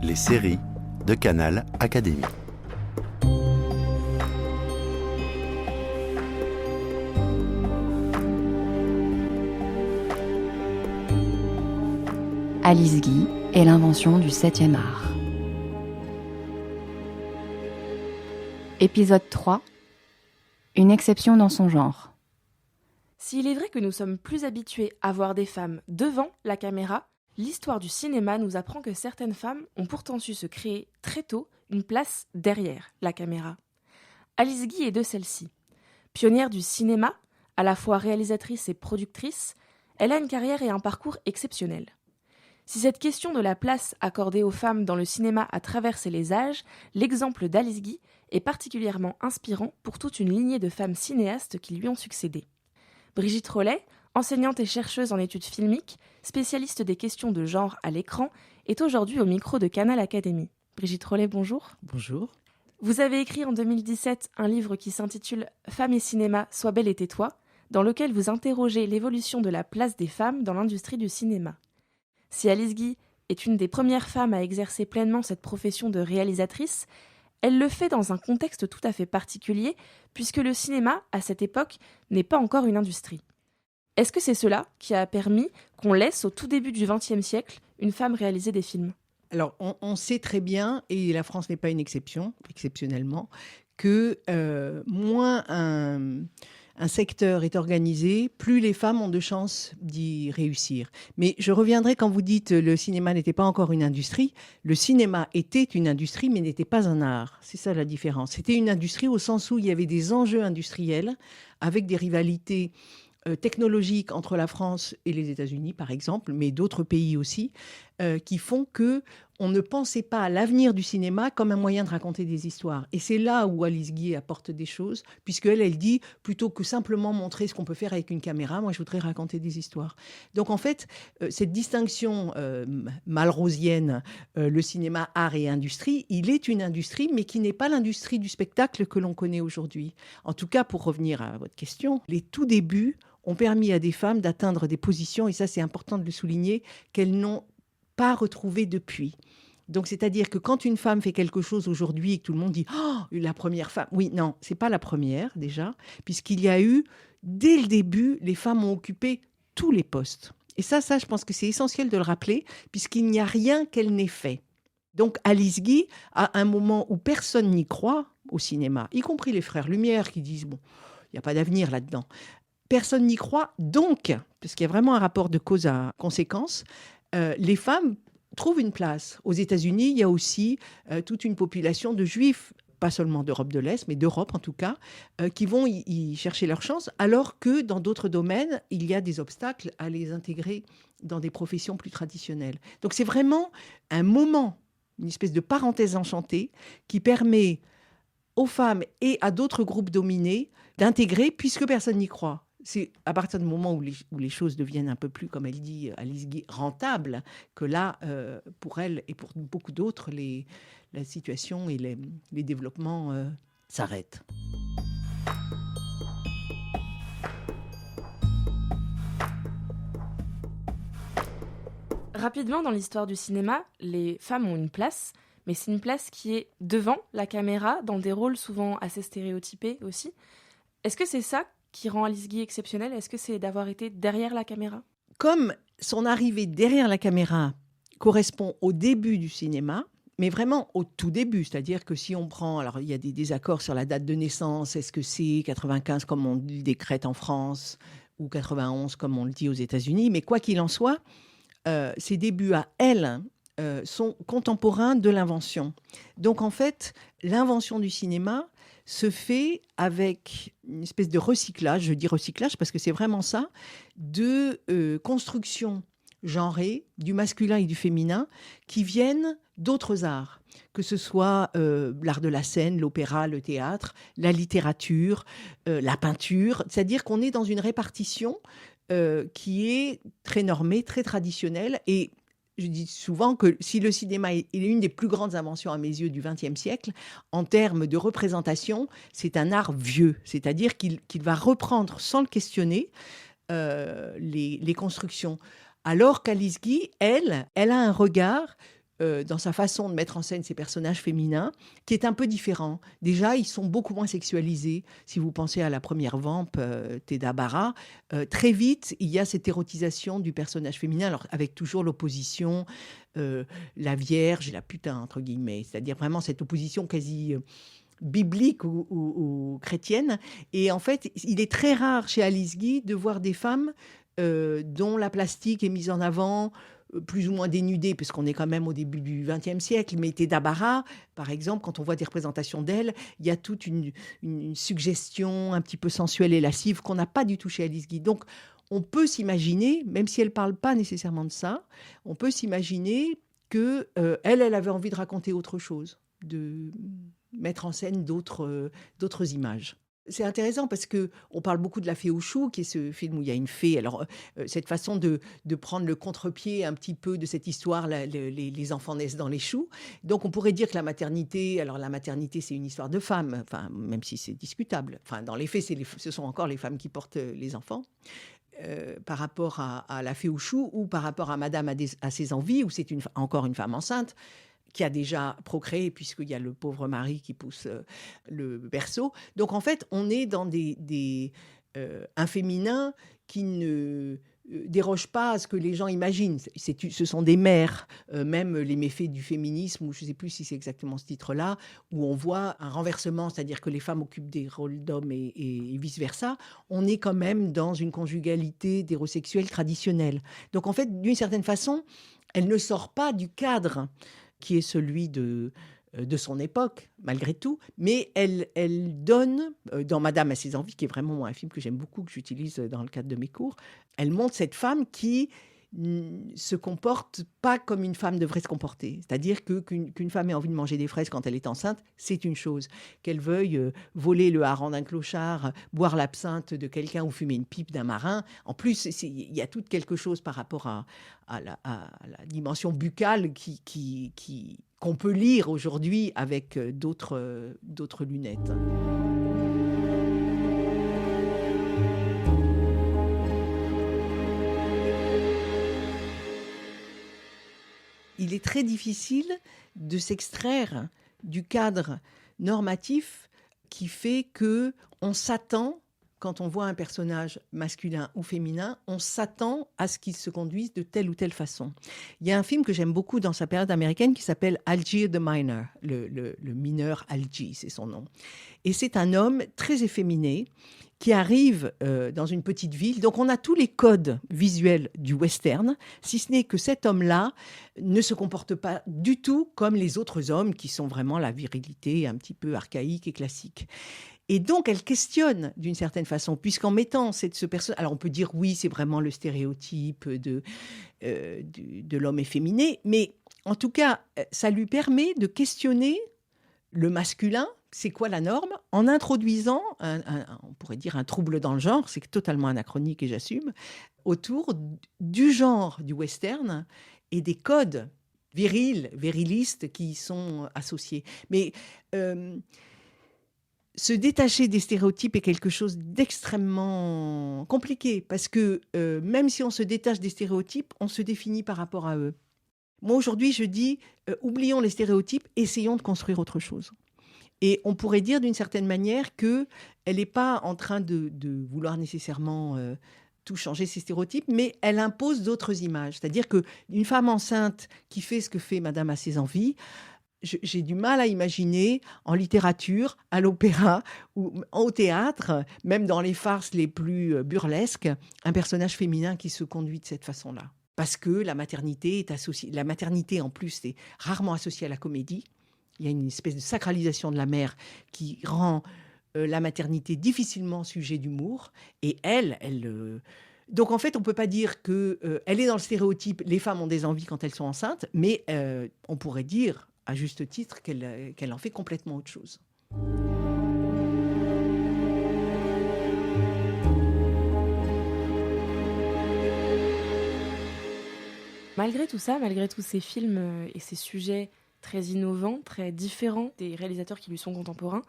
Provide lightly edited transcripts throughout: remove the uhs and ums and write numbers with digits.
les séries de Canal Académie. Alice Guy et l'invention du 7e art. Épisode 3. Une exception dans son genre. S'il est vrai que nous sommes plus habitués à voir des femmes devant la caméra, l'histoire du cinéma nous apprend que certaines femmes ont pourtant su se créer très tôt une place derrière la caméra. Alice Guy est de celle-ci. Pionnière du cinéma, à la fois réalisatrice et productrice, elle a une carrière et un parcours exceptionnels. Si cette question de la place accordée aux femmes dans le cinéma a traversé les âges, l'exemple d'Alice Guy est particulièrement inspirant pour toute une lignée de femmes cinéastes qui lui ont succédé. Brigitte Rollet, enseignante et chercheuse en études filmiques, spécialiste des questions de genre à l'écran, est aujourd'hui au micro de Canal Académie. Brigitte Rollet, bonjour. Bonjour. Vous avez écrit en 2017 un livre qui s'intitule « Femmes et cinéma, sois belle et tais-toi », dans lequel vous interrogez l'évolution de la place des femmes dans l'industrie du cinéma. Si Alice Guy est une des premières femmes à exercer pleinement cette profession de réalisatrice, elle le fait dans un contexte tout à fait particulier, puisque le cinéma, à cette époque, n'est pas encore une industrie. Est-ce que c'est cela qui a permis qu'on laisse, au tout début du XXe siècle, une femme réaliser des films ? Alors, on sait très bien, et la France n'est pas une exception, exceptionnellement, que moins un secteur est organisé, plus les femmes ont de chances d'y réussir. Mais je reviendrai quand vous dites le cinéma n'était pas encore une industrie. Le cinéma était une industrie, mais n'était pas un art. C'est ça la différence. C'était une industrie au sens où il y avait des enjeux industriels avec des rivalités technologiques entre la France et les États-Unis, par exemple, mais d'autres pays aussi, qui font que on ne pensait pas à l'avenir du cinéma comme un moyen de raconter des histoires. Et c'est là où Alice Guy apporte des choses, puisqu'elle dit, plutôt que simplement montrer ce qu'on peut faire avec une caméra, moi, je voudrais raconter des histoires. Donc, en fait, cette distinction malrosienne, le cinéma, art et industrie, il est une industrie, mais qui n'est pas l'industrie du spectacle que l'on connaît aujourd'hui. En tout cas, pour revenir à votre question, les tout débuts ont permis à des femmes d'atteindre des positions, et ça, c'est important de le souligner, qu'elles n'ont pas retrouvées depuis. Donc, c'est-à-dire que quand une femme fait quelque chose aujourd'hui et que tout le monde dit « Oh, la première femme », oui, non, c'est pas la première déjà, puisqu'il y a eu, dès le début, les femmes ont occupé tous les postes. Et ça, je pense que c'est essentiel de le rappeler, puisqu'il n'y a rien qu'elle n'ait fait. Donc, Alice Guy, à un moment où personne n'y croit au cinéma, y compris les frères Lumière qui disent « Bon, il n'y a pas d'avenir là-dedans ». Personne n'y croit, donc, parce qu'il y a vraiment un rapport de cause à conséquence, les femmes trouvent une place. Aux États-Unis, il y a aussi toute une population de juifs, pas seulement d'Europe de l'Est, mais d'Europe en tout cas, qui vont y chercher leur chance, alors que dans d'autres domaines, il y a des obstacles à les intégrer dans des professions plus traditionnelles. Donc c'est vraiment un moment, une espèce de parenthèse enchantée qui permet aux femmes et à d'autres groupes dominés d'intégrer, puisque personne n'y croit. C'est à partir du moment où les choses deviennent un peu plus, comme elle dit, Alice Guy, rentables, que là, pour elle et pour beaucoup d'autres, la situation et les développements s'arrêtent. Rapidement, dans l'histoire du cinéma, les femmes ont une place, mais c'est une place qui est devant la caméra, dans des rôles souvent assez stéréotypés aussi. Est-ce que c'est ça qui rend Alice Guy exceptionnelle? Est-ce que c'est d'avoir été derrière la caméra? Comme son arrivée derrière la caméra correspond au début du cinéma, mais vraiment au tout début, c'est-à-dire que si on prend, alors il y a des désaccords sur la date de naissance, est-ce que c'est 95 comme on le décrète en France ou 91 comme on le dit aux États-Unis, mais quoi qu'il en soit, ses débuts à elle sont contemporains de l'invention. Donc en fait, l'invention du cinéma se fait avec une espèce de recyclage, je dis recyclage parce que c'est vraiment ça, de construction genrée, du masculin et du féminin, qui viennent d'autres arts, que ce soit l'art de la scène, l'opéra, le théâtre, la littérature, la peinture, c'est-à-dire qu'on est dans une répartition qui est très normée, très traditionnelle, et je dis souvent que si le cinéma est une des plus grandes inventions à mes yeux du XXe siècle, en termes de représentation, c'est un art vieux. C'est-à-dire qu'il va reprendre sans le questionner les constructions. Alors qu'Alice Guy, elle a un regard dans sa façon de mettre en scène ces personnages féminins, qui est un peu différent. Déjà, ils sont beaucoup moins sexualisés. Si vous pensez à la première vamp, Theda Bara, très vite, il y a cette érotisation du personnage féminin, alors avec toujours l'opposition, la vierge et la putain, entre guillemets. C'est-à-dire vraiment cette opposition quasi biblique ou chrétienne. Et en fait, il est très rare chez Alice Guy de voir des femmes dont la plastique est mise en avant, plus ou moins dénudée, puisqu'on est quand même au début du XXe siècle. Mais Theda Bara, par exemple, quand on voit des représentations d'elle, il y a toute une suggestion un petit peu sensuelle et lascive qu'on n'a pas du tout chez Alice Guy. Donc, on peut s'imaginer, même si elle ne parle pas nécessairement de ça, on peut s'imaginer qu'elle avait envie de raconter autre chose, de mettre en scène d'autres images. C'est intéressant parce qu'on parle beaucoup de La Fée aux choux, qui est ce film où il y a une fée. Alors, cette façon de prendre le contre-pied un petit peu de cette histoire, les enfants naissent dans les choux. Donc, on pourrait dire que la maternité, c'est une histoire de femmes, enfin, même si c'est discutable. Enfin, dans les faits, ce sont encore les femmes qui portent les enfants. Par rapport à La Fée aux choux ou par rapport à Madame à ses envies, où c'est encore une femme enceinte qui a déjà procréé, puisqu'il y a le pauvre mari qui pousse le berceau. Donc, en fait, on est dans un féminin qui ne déroge pas à ce que les gens imaginent. Ce sont des mères, même les méfaits du féminisme, ou je ne sais plus si c'est exactement ce titre-là, où on voit un renversement, c'est-à-dire que les femmes occupent des rôles d'hommes et vice-versa. On est quand même dans une conjugalité d'hérosexuels traditionnelle. Donc, en fait, d'une certaine façon, elle ne sort pas du cadre qui est celui de son époque, malgré tout, mais elle donne, dans Madame à ses envies, qui est vraiment un film que j'aime beaucoup, que j'utilise dans le cadre de mes cours, elle montre cette femme qui se comporte pas comme une femme devrait se comporter. C'est-à-dire qu'une femme ait envie de manger des fraises quand elle est enceinte, c'est une chose. Qu'elle veuille voler le hareng d'un clochard, boire l'absinthe de quelqu'un ou fumer une pipe d'un marin, en plus, il y a tout quelque chose par rapport à la dimension buccale qu'on peut lire aujourd'hui avec d'autres lunettes. Il est très difficile de s'extraire du cadre normatif qui fait qu'on s'attend, quand on voit un personnage masculin ou féminin, on s'attend à ce qu'il se conduise de telle ou telle façon. Il y a un film que j'aime beaucoup dans sa période américaine qui s'appelle Algie the Minor, le mineur Algie, c'est son nom. Et c'est un homme très efféminé qui arrive dans une petite ville. Donc, on a tous les codes visuels du western, si ce n'est que cet homme-là ne se comporte pas du tout comme les autres hommes qui sont vraiment la virilité un petit peu archaïque et classique. Et donc, elle questionne d'une certaine façon, puisqu'en mettant ce personnage... Alors, on peut dire, oui, c'est vraiment le stéréotype de l'homme efféminé, mais en tout cas, ça lui permet de questionner le masculin. C'est quoi la norme? En introduisant, on pourrait dire un trouble dans le genre, c'est totalement anachronique et j'assume, autour du genre du western et des codes virilistes qui y sont associés. Mais se détacher des stéréotypes est quelque chose d'extrêmement compliqué, parce que même si on se détache des stéréotypes, on se définit par rapport à eux. Moi, aujourd'hui, je dis, oublions les stéréotypes, essayons de construire autre chose. Et on pourrait dire d'une certaine manière qu'elle n'est pas en train de vouloir nécessairement tout changer, ces stéréotypes, mais elle impose d'autres images. C'est-à-dire qu'une femme enceinte qui fait ce que fait Madame à ses envies, j'ai du mal à imaginer en littérature, à l'opéra ou au théâtre, même dans les farces les plus burlesques, un personnage féminin qui se conduit de cette façon-là. Parce que la maternité est associée. La maternité, en plus, est rarement associée à la comédie. Il y a une espèce de sacralisation de la mère qui rend la maternité difficilement sujet d'humour. Et donc, en fait, on ne peut pas dire qu'elle est dans le stéréotype « les femmes ont des envies quand elles sont enceintes », mais on pourrait dire, à juste titre, qu'elle en fait complètement autre chose. Malgré tout ça, malgré tous ces films et ces sujets très innovants, très différents des réalisateurs qui lui sont contemporains,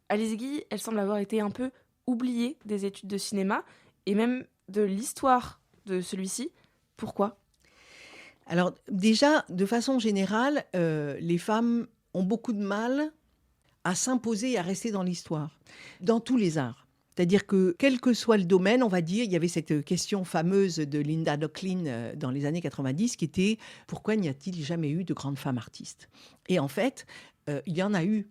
Alice Guy, elle semble avoir été un peu oubliée des études de cinéma et même de l'histoire de celui-ci. Pourquoi ? Alors déjà, de façon générale, les femmes ont beaucoup de mal à s'imposer et à rester dans l'histoire, dans tous les arts. C'est-à-dire que, quel que soit le domaine, on va dire, il y avait cette question fameuse de Linda Nochlin dans les années 90 qui était « Pourquoi n'y a-t-il jamais eu de grandes femmes artistes ?» Et en fait, il y en a eu.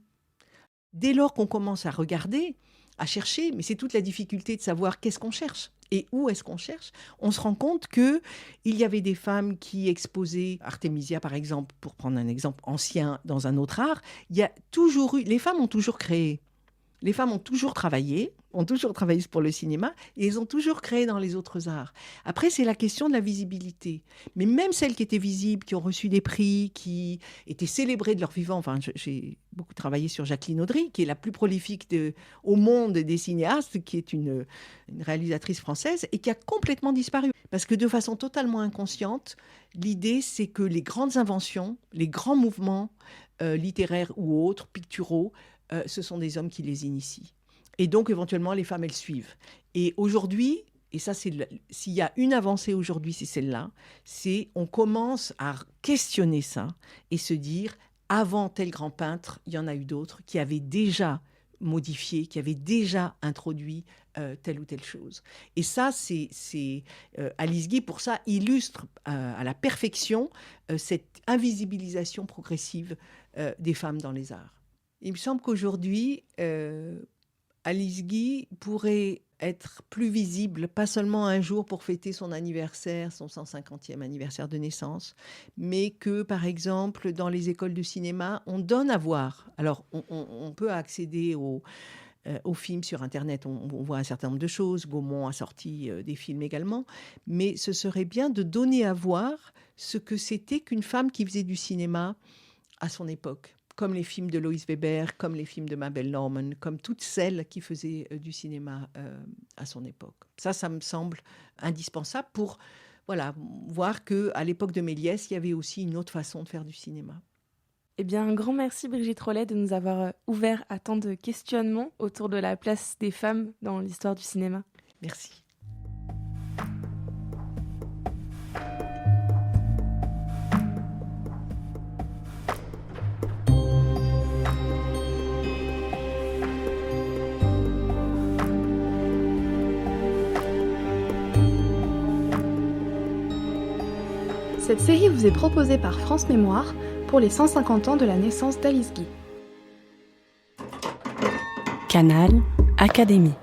Dès lors qu'on commence à regarder, à chercher, mais c'est toute la difficulté de savoir qu'est-ce qu'on cherche et où est-ce qu'on cherche, on se rend compte qu'il y avait des femmes qui exposaient, Artemisia par exemple, pour prendre un exemple ancien dans un autre art, il y a toujours eu, les femmes ont toujours créé. Les femmes ont toujours travaillé pour le cinéma, et elles ont toujours créé dans les autres arts. Après, c'est la question de la visibilité. Mais même celles qui étaient visibles, qui ont reçu des prix, qui étaient célébrées de leur vivant, enfin, j'ai beaucoup travaillé sur Jacqueline Audry, qui est la plus prolifique au monde des cinéastes, qui est une réalisatrice française, et qui a complètement disparu. Parce que de façon totalement inconsciente, l'idée, c'est que les grandes inventions, les grands mouvements littéraires ou autres, picturaux, ce sont des hommes qui les initient. Et donc, éventuellement, les femmes, elles suivent. Et aujourd'hui, et ça, s'il y a une avancée aujourd'hui, c'est celle-là, c'est on commence à questionner ça et se dire, avant tel grand peintre, il y en a eu d'autres qui avaient déjà modifié, qui avaient déjà introduit telle ou telle chose. Et ça, Alice Guy, pour ça, illustre à la perfection cette invisibilisation progressive des femmes dans les arts. Il me semble qu'aujourd'hui, Alice Guy pourrait être plus visible, pas seulement un jour pour fêter son anniversaire, son 150e anniversaire de naissance, mais que, par exemple, dans les écoles de cinéma, on donne à voir. Alors, on peut accéder aux films sur Internet, on voit un certain nombre de choses. Gaumont a sorti des films également, mais ce serait bien de donner à voir ce que c'était qu'une femme qui faisait du cinéma à son époque. Comme les films de Lois Weber, comme les films de Mabel Normand, comme toutes celles qui faisaient du cinéma à son époque. Ça me semble indispensable pour voir qu'à l'époque de Méliès, il y avait aussi une autre façon de faire du cinéma. Eh bien, un grand merci Brigitte Rollet de nous avoir ouvert à tant de questionnements autour de la place des femmes dans l'histoire du cinéma. Merci. Cette série vous est proposée par France Mémoire pour les 150 ans de la naissance d'Alice Guy. Canal Académie.